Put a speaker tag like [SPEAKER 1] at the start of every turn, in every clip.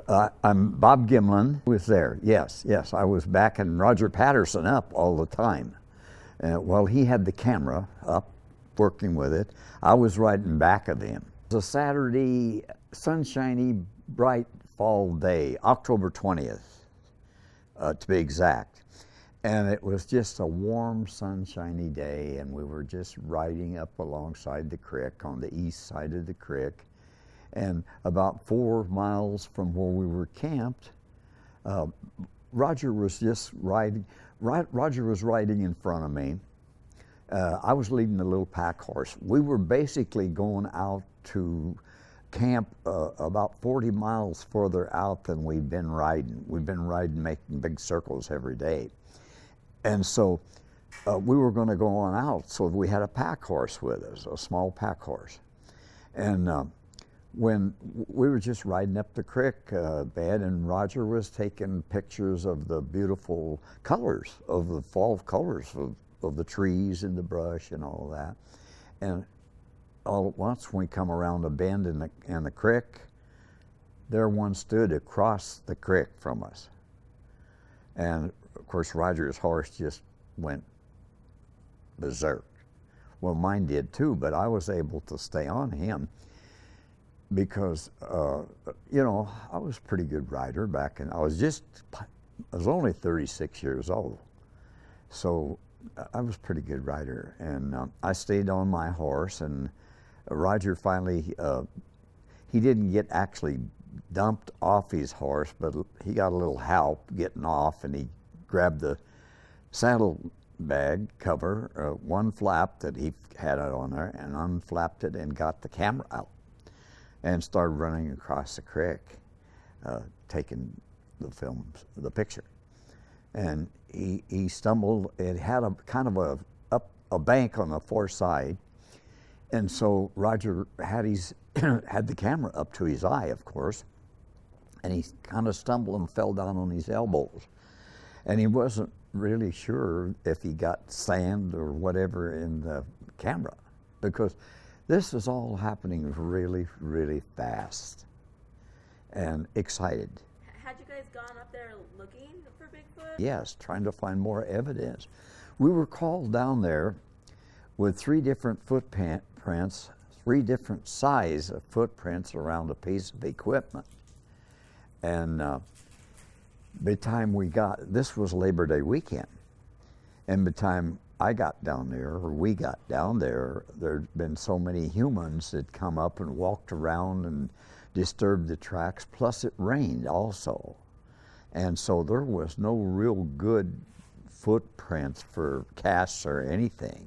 [SPEAKER 1] I'm Bob Gimlin. Was there? Yes, yes. I was backing Roger Patterson up all the time. Well, he had the camera up, working with it. I was riding back of him. It was a Saturday, sunshiny, bright fall day, October 20th, to be exact. And it was just a warm, sunshiny day, and we were just riding up alongside the creek on the east side of the creek. And about 4 miles from where we were camped, Roger was just riding. Roger was riding in front of me. I was leading the little pack horse. We were basically going out to camp about 40 miles further out than we'd been riding. We've been riding, making big circles every day. And so we were going to go on out, so we had a pack horse with us, a small pack horse. And when we were just riding up the creek bed, and Roger was taking pictures of the beautiful colors, of the fall colors of the trees and the brush and all that. And all at once, when we come around a bend in the creek, there one stood across the creek from us. And of course, Roger's horse just went berserk. Well, mine did too, but I was able to stay on him because, you know, I was a pretty good rider back in, I was only 36 years old. So I was a pretty good rider, and I stayed on my horse, and Roger finally, he didn't get actually dumped off his horse, but he got a little help getting off, and he grabbed the saddle bag cover, one flap that he had it on there, and unflapped it and got the camera out and started running across the creek, taking the picture. And he stumbled. It had a kind of a bank on the far side, and so Roger had had the camera up to his eye, of course, and he kind of stumbled and fell down on his elbows. And he wasn't really sure if he got sand or whatever in the camera, because this is all happening really, really fast and excited.
[SPEAKER 2] Had you guys gone up there looking for Bigfoot?
[SPEAKER 1] Yes, trying to find more evidence. We were called down there with 3 different footprints, 3 different size of footprints around a piece of equipment. And by the time this was Labor Day weekend, and by the time I got down there, or we got down there, there'd been so many humans that come up and walked around and disturbed the tracks, plus it rained also. And so there was no real good footprints for casts or anything.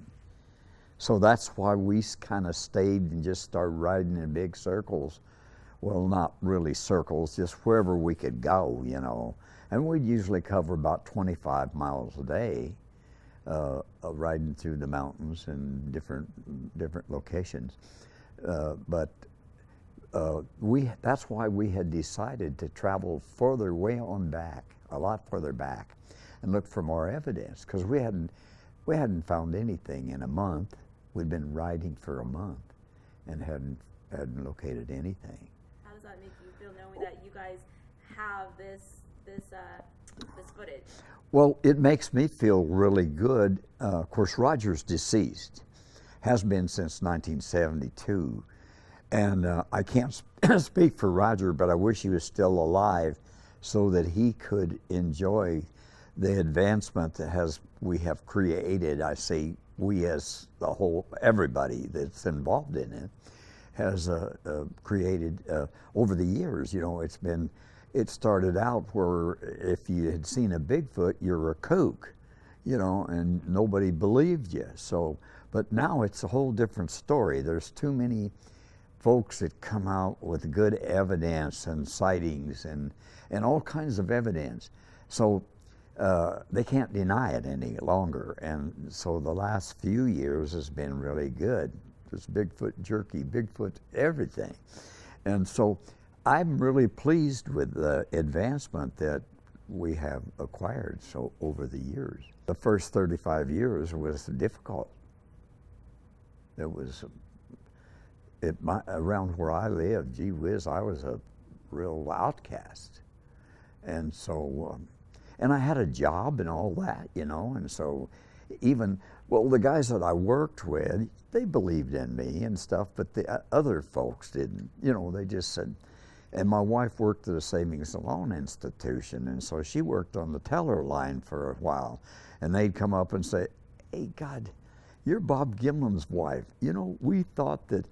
[SPEAKER 1] So that's why we kind of stayed and just started riding in big circles. Well, not really circles, just wherever we could go, you know. And we'd usually cover about 25 miles a day, riding through the mountains in different locations. That's why we had decided to travel further, way on back, a lot further back, and look for more evidence, because we hadn't found anything in a month. We'd been riding for a month and hadn't located anything.
[SPEAKER 2] How does that make you feel, knowing that you guys have this footage?
[SPEAKER 1] Well, it makes me feel really good. Of course, Roger's deceased, has been since 1972. And I can't speak for Roger, but I wish he was still alive so that he could enjoy the advancement that we have created. I say we as the whole, everybody that's involved in it has created over the years. You know, it started out where if you had seen a Bigfoot, you're a kook, you know, and nobody believed you. So, but now it's a whole different story. There's too many folks that come out with good evidence and sightings and all kinds of evidence. So they can't deny it any longer. And so the last few years has been really good. There's Bigfoot jerky, Bigfoot everything. And so I'm really pleased with the advancement that we have acquired over the years. The first 35 years was difficult. It was, around where I lived, gee whiz, I was a real outcast. And so, and I had a job and all that, you know, and so even, well, the guys that I worked with, they believed in me and stuff, but the other folks didn't, you know, they just said, and my wife worked at a savings and loan institution, and so she worked on the teller line for a while, and they'd come up and say, hey, God, you're Bob Gimlin's wife. You know, we thought that,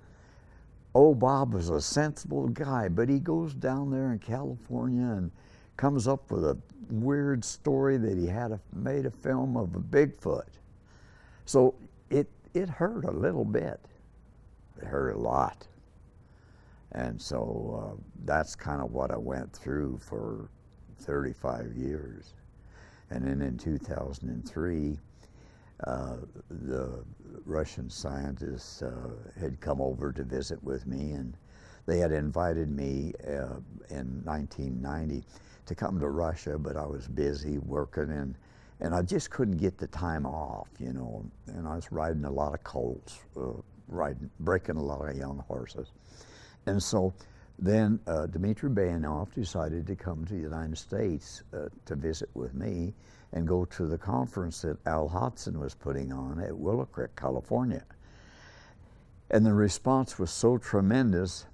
[SPEAKER 1] oh, Bob was a sensible guy, but he goes down there in California and comes up with a weird story that he had made a film of a Bigfoot. So it hurt a little bit. It hurt a lot. And so that's kind of what I went through for 35 years. And then in 2003, the Russian scientists had come over to visit with me, and they had invited me in 1990 to come to Russia, but I was busy working, and I just couldn't get the time off, you know, and I was riding a lot of colts, breaking a lot of young horses. And so then Dmitry Bayanov decided to come to the United States to visit with me and go to the conference that Al Hodson was putting on at Willow Creek, California. And the response was so tremendous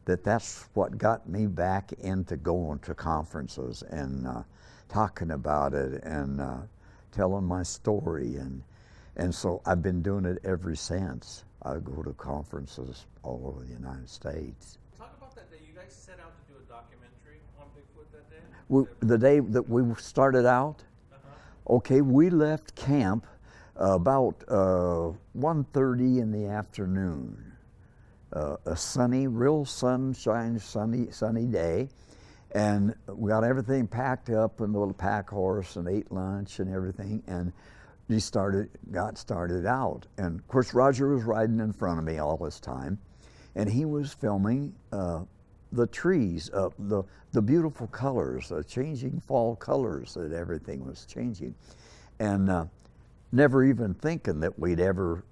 [SPEAKER 1] that that's what got me back into going to conferences and talking about it and telling my story. And so I've been doing it ever since. I go to conferences all over the United States.
[SPEAKER 3] Talk about that day. You guys set out to do a documentary on Bigfoot that day?
[SPEAKER 1] The day that we started out, okay, we left camp about 1:30 in the afternoon. A sunny, real sunshine, sunny day, and we got everything packed up in the little pack horse and ate lunch and everything, and we got started out. And of course, Roger was riding in front of me all this time, and he was filming the trees, the beautiful colors, the changing fall colors that everything was changing, and never even thinking that we'd ever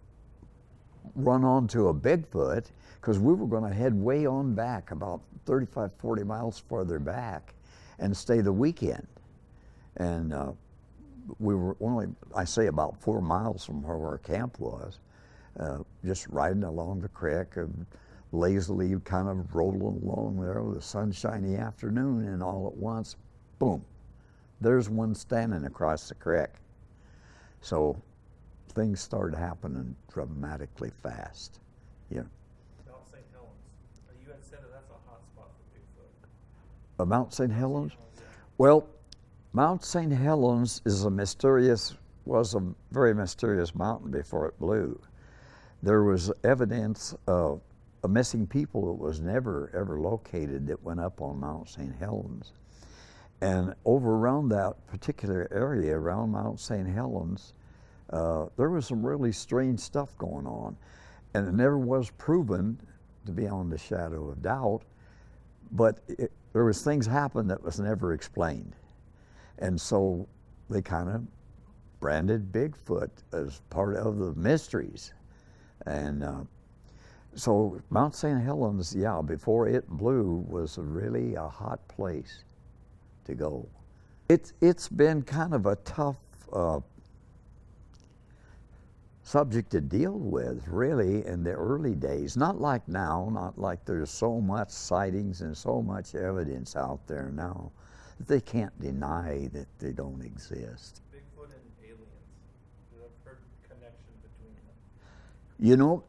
[SPEAKER 1] run onto a Bigfoot, because we were going to head way on back, about 35, 40 miles farther back, and stay the weekend. And we were only, I say, about 4 miles from where our camp was, just riding along the creek and lazily kind of rolling along there with a sunshiny afternoon, and all at once, boom, there's one standing across the creek. So things started happening dramatically fast. Yeah.
[SPEAKER 3] Mount St. Helens. You had said that that's a hot spot for Bigfoot.
[SPEAKER 1] Mount St. Helens?
[SPEAKER 3] Yeah.
[SPEAKER 1] Well, Mount St. Helens was a very mysterious mountain before it blew. There was evidence of a missing people that was never ever located that went up on Mount St. Helens. And over around that particular area, around Mount St. Helens, there was some really strange stuff going on. And it never was proven to be on the shadow of doubt, but there was things happened that was never explained. And so they kind of branded Bigfoot as part of the mysteries. And so Mount St. Helens, yeah, before it blew, was really a hot place to go. It's been kind of a tough subject to deal with, really, in the early days. Not like now, not like there's so much sightings and so much evidence out there now that they can't deny that they don't exist.
[SPEAKER 3] Bigfoot and aliens. You have heard connection between them.
[SPEAKER 1] You know,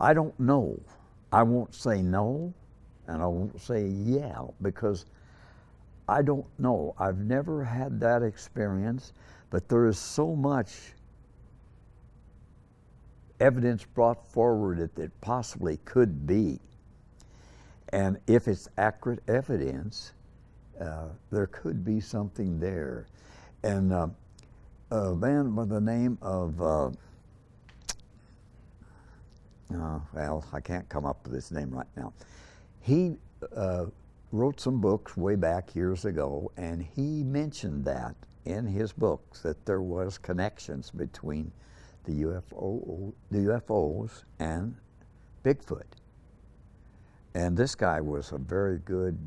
[SPEAKER 1] I don't know. I won't say no, and I won't say yeah, because I don't know. I've never had that experience, but there is so much evidence brought forward that it possibly could be. And if it's accurate evidence, there could be something there. And a man by the name of, well, I can't come up with his name right now. He wrote some books way back years ago, and he mentioned that in his books that there was connections between the UFOs and Bigfoot. And this guy was a very good,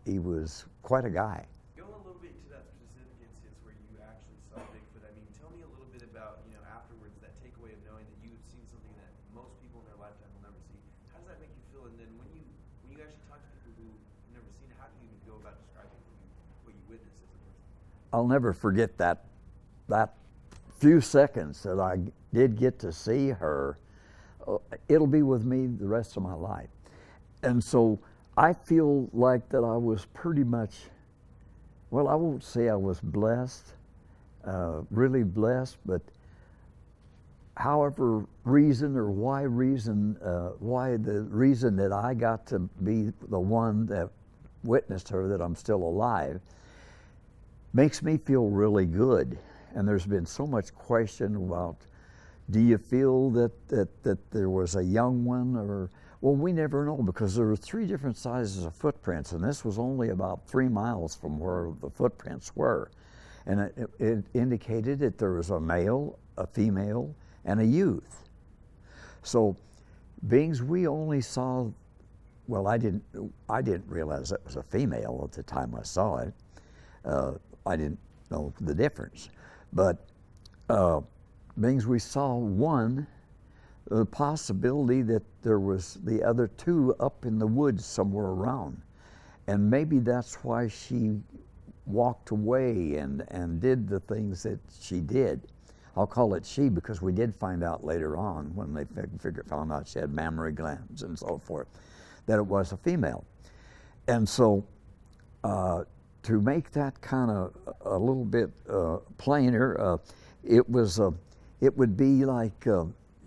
[SPEAKER 1] he was quite a guy.
[SPEAKER 4] Go a little bit to that specific instance where you actually saw Bigfoot. I mean, tell me a little bit about, afterwards, that takeaway of knowing that you've seen something that most people in their lifetime will never see. How does that make you feel? And then when you actually talk to people who've never seen it, how do you even go about describing what you witnessed as a person?
[SPEAKER 1] I'll never forget that few seconds that I did get to see her. It'll be with me the rest of my life. And so I feel like that I was pretty much, well, I won't say I was blessed, really blessed, but however reason or why the reason that I got to be the one that witnessed her, that I'm still alive, makes me feel really good. And there's been so much question about, do you feel that there was a young one, or, well, we never know, because there were 3 different sizes of footprints, and this was only about 3 miles from where the footprints were. And it indicated that there was a male, a female, and a youth. So, beings we only saw, well, I didn't realize it was a female at the time I saw it. I didn't know the difference. But beings we saw one, the possibility that there was the other 2 up in the woods somewhere around. And maybe that's why she walked away and did the things that she did. I'll call it she, because we did find out later on, when they found out she had mammary glands and so forth, that it was a female. And so to make that kind of a little bit plainer, it would be like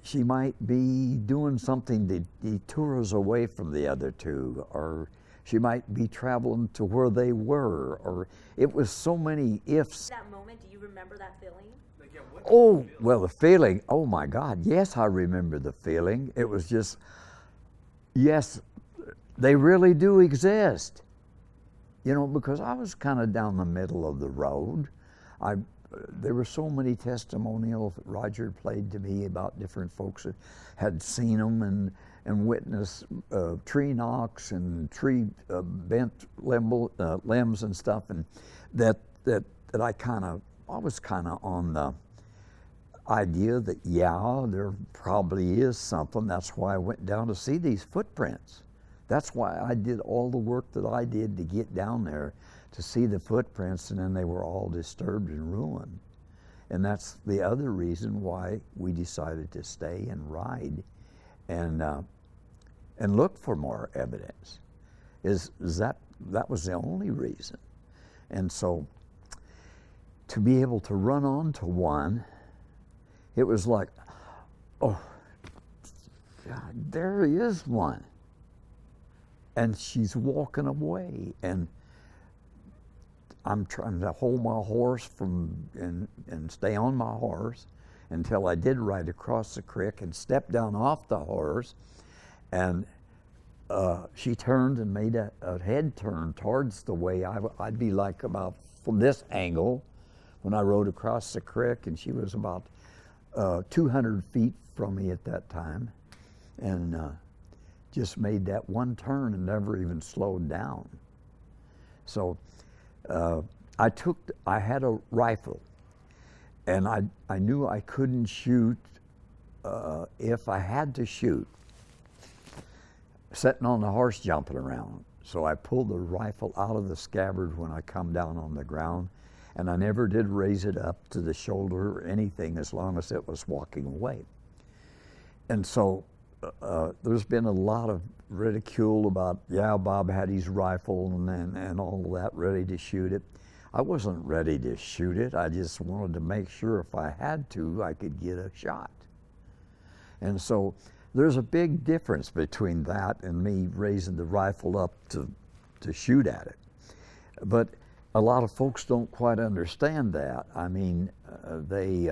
[SPEAKER 1] she might be doing something to detour us away from the other 2, or she might be traveling to where they were, or it was so many ifs.
[SPEAKER 2] That moment, do you remember that feeling?
[SPEAKER 4] Like, yeah, what
[SPEAKER 1] Oh,
[SPEAKER 4] did you feel?
[SPEAKER 1] well, the feeling, oh my God, yes, I remember the feeling. It was just, yes, they really do exist. Because I was kind of down the middle of the road. There were so many testimonials that Roger played to me about different folks that had seen them and witnessed tree knocks and tree bent limbs and stuff, and that I was kind of on the idea that, yeah, there probably is something. That's why I went down to see these footprints. That's why I did all the work that I did to get down there to see the footprints, and then they were all disturbed and ruined. And that's the other reason why we decided to stay and ride and look for more evidence. Is that was the only reason. And so to be able to run onto one, it was like, oh, God, there is one. And she's walking away, and I'm trying to hold my horse and stay on my horse until I did ride across the creek and stepped down off the horse, and she turned and made a head turn towards the way I'd be like about from this angle when I rode across the creek, and she was about 200 feet from me at that time, and just made that one turn and never even slowed down. So I had a rifle, and I knew I couldn't shoot if I had to shoot sitting on the horse jumping around. So I pulled the rifle out of the scabbard when I come down on the ground, and I never did raise it up to the shoulder or anything as long as it was walking away. And so there's been a lot of ridicule about, yeah, Bob had his rifle and all of that, ready to shoot it. I wasn't ready to shoot it. I just wanted to make sure if I had to, I could get a shot. And so there's a big difference between that and me raising the rifle up to shoot at it. But a lot of folks don't quite understand that. I mean, they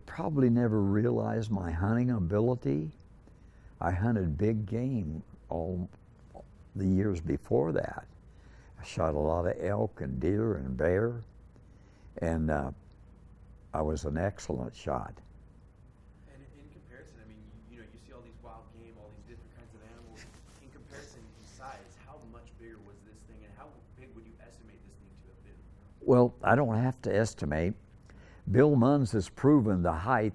[SPEAKER 1] probably never realized my hunting ability. I hunted big game all the years before that. I shot a lot of elk and deer and bear, and I was an excellent shot.
[SPEAKER 4] And in comparison, I mean, you see all these wild game, all these
[SPEAKER 1] Well, I don't have to estimate. Bill Munns has proven the height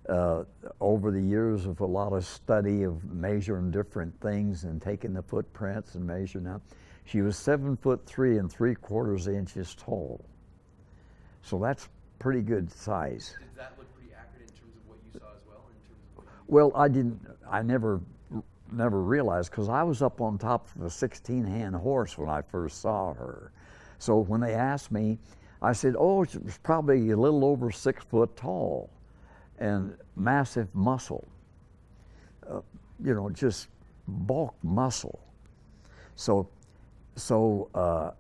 [SPEAKER 1] over the years of a lot of study of measuring different things and taking the footprints and measuring out. She was 7'3" tall. So that's pretty good size.
[SPEAKER 4] Did that look pretty accurate in terms of what you saw as well? In terms of what you
[SPEAKER 1] Well, I never realized, because I was up on top of a 16-hand horse when I first saw her. So when they asked me, I said, oh, she was probably a little over 6 foot tall and massive muscle, just bulk muscle. So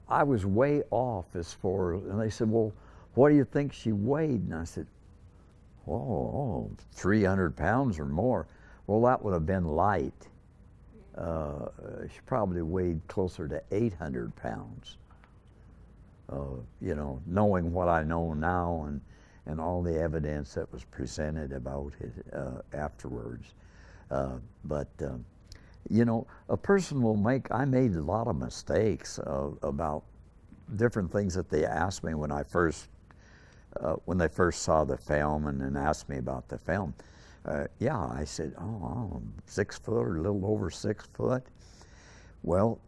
[SPEAKER 1] I was way off as far, and they said, well, what do you think she weighed? And I said, 300 pounds or more. Well, that would have been light. She probably weighed closer to 800 pounds. Knowing what I know now and all the evidence that was presented about it afterwards. But a person will I made a lot of mistakes about different things that they asked me when they first saw the film and then asked me about the film. I said, 6 foot or a little over 6 foot. Well,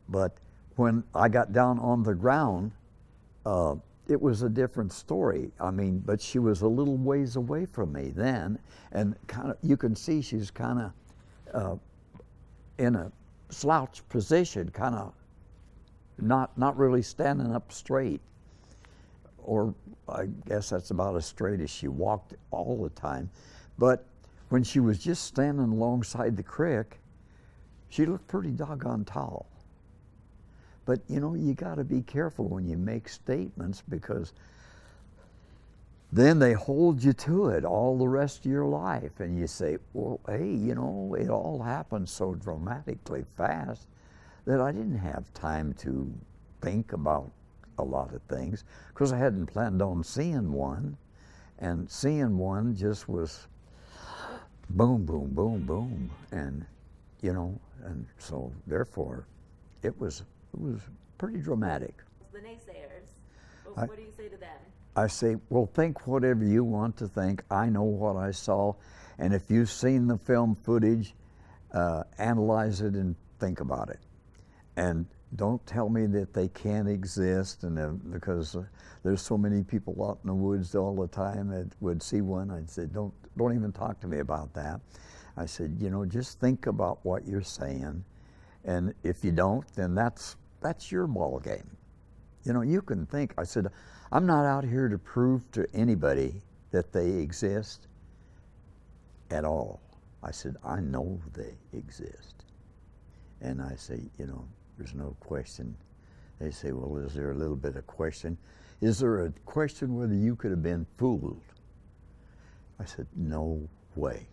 [SPEAKER 1] but when I got down on the ground, it was a different story. But she was a little ways away from me then, and you can see she's kind of in a slouch position, kind of not really standing up straight. Or I guess that's about as straight as she walked all the time. But when she was just standing alongside the creek, she looked pretty doggone tall. But you got to be careful when you make statements, because then they hold you to it all the rest of your life. And you say, well, hey, it all happened so dramatically fast that I didn't have time to think about a lot of things, because I hadn't planned on seeing one. And seeing one just was boom, boom, boom, boom. And, and so therefore it was pretty dramatic.
[SPEAKER 2] The naysayers, what do you say to them?
[SPEAKER 1] I say, well, think whatever you want to think. I know what I saw. And if you've seen the film footage, analyze it and think about it. And don't tell me that they can't exist, because there's so many people out in the woods all the time that would see one. I'd say, don't even talk to me about that. I said, just think about what you're saying. And if you don't, then that's your ball game. You can think. I said, I'm not out here to prove to anybody that they exist at all. I said, I know they exist. And I say, there's no question. They say, well, is there a little bit of question? Is there a question whether you could have been fooled? I said, no way.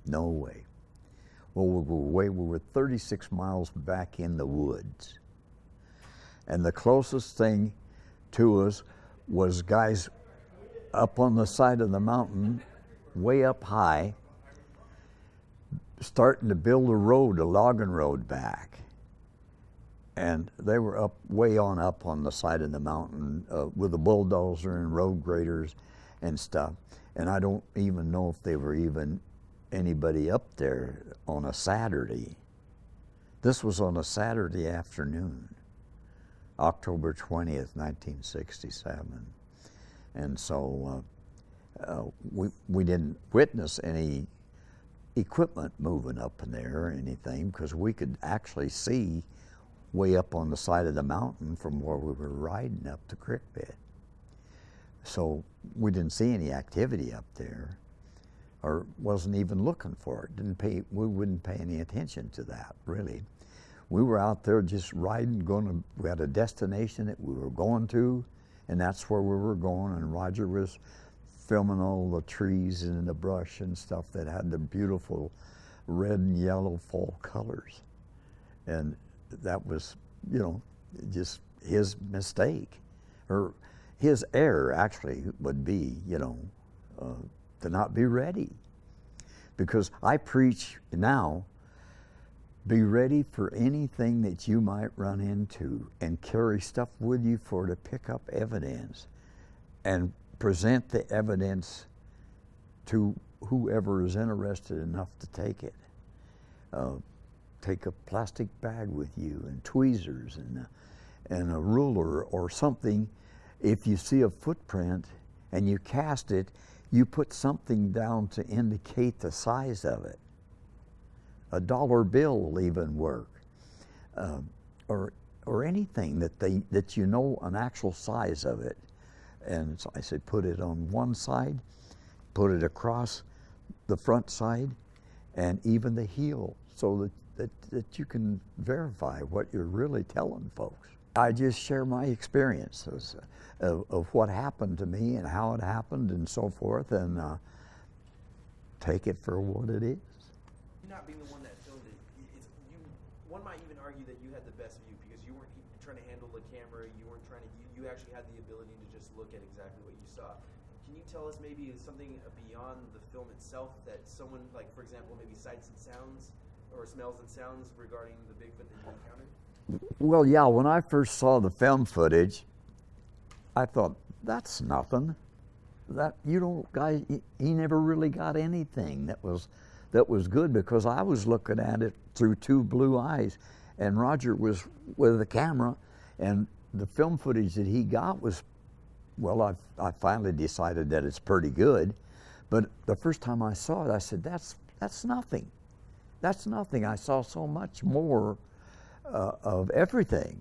[SPEAKER 1] No way. Well, we were 36 miles back in the woods. And the closest thing to us was guys up on the side of the mountain, way up high, starting to build a logging road back. And they were way up on the side of the mountain with a bulldozer and road graders and stuff. And I don't even know if they were even anybody up there on a Saturday. This was on a Saturday afternoon, October 20th, 1967. And so we didn't witness any equipment moving up in there or anything, because we could actually see way up on the side of the mountain from where we were riding up the creek bed. So we didn't see any activity up there, or wasn't even looking for it. We wouldn't pay any attention to that, really. We were out there just riding, we had a destination that we were going to, and that's where we were going, and Roger was filming all the trees and the brush and stuff that had the beautiful red and yellow fall colors. And that was, just his mistake, or his error actually would be, to not be ready. Because I preach now be ready for anything that you might run into, and carry stuff with you to pick up evidence and present the evidence to whoever is interested enough to take it. Take a plastic bag with you and tweezers and a ruler or something. If you see a footprint and you cast it, you put something down to indicate the size of it. A dollar bill will even work, or anything that you know an actual size of it. And so I said, put it on one side, put it across the front side, and even the heel, so that you can verify what you're really telling folks. I just share my experiences of what happened to me and how it happened and so forth, and take it for what it is.
[SPEAKER 4] Not being the one that filmed it, one might even argue that you had the best view because you weren't trying to handle the camera, you weren't trying to, you actually had the ability to just look at exactly what you saw. Can you tell us maybe something beyond the film itself that someone, like for example, maybe sights and sounds or smells and sounds regarding the Bigfoot that you encountered?
[SPEAKER 1] Well, yeah, when I first saw the film footage, I thought, that's nothing. That guy, he never really got anything that was good, because I was looking at it through two blue eyes, and Roger was with the camera, and the film footage that he got was, well, I finally decided that it's pretty good, but the first time I saw it, I said, that's nothing. That's nothing. I saw so much more of everything,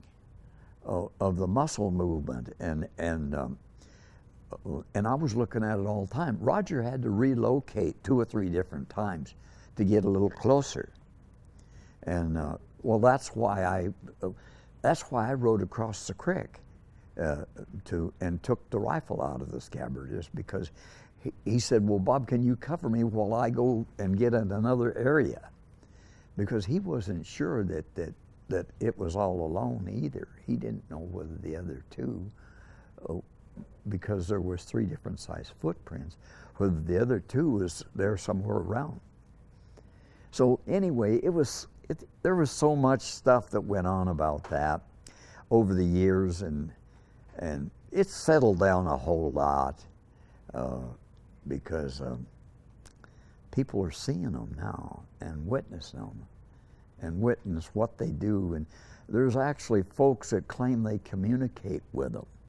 [SPEAKER 1] of the muscle movement, and I was looking at it all the time. Roger had to relocate 2 or 3 different times to get a little closer, and well, that's why I rode across the creek and took the rifle out of the scabbard, just because he said, well, Bob, can you cover me while I go and get in another area? Because he wasn't sure that it was all alone either. He didn't know whether the other two, because there was 3 different size footprints, whether the other 2 was there somewhere around. So anyway, there was so much stuff that went on about that over the years, and it's settled down a whole lot, because people are seeing them now and witnessing them and witness what they do. And there's actually folks that claim they communicate with them.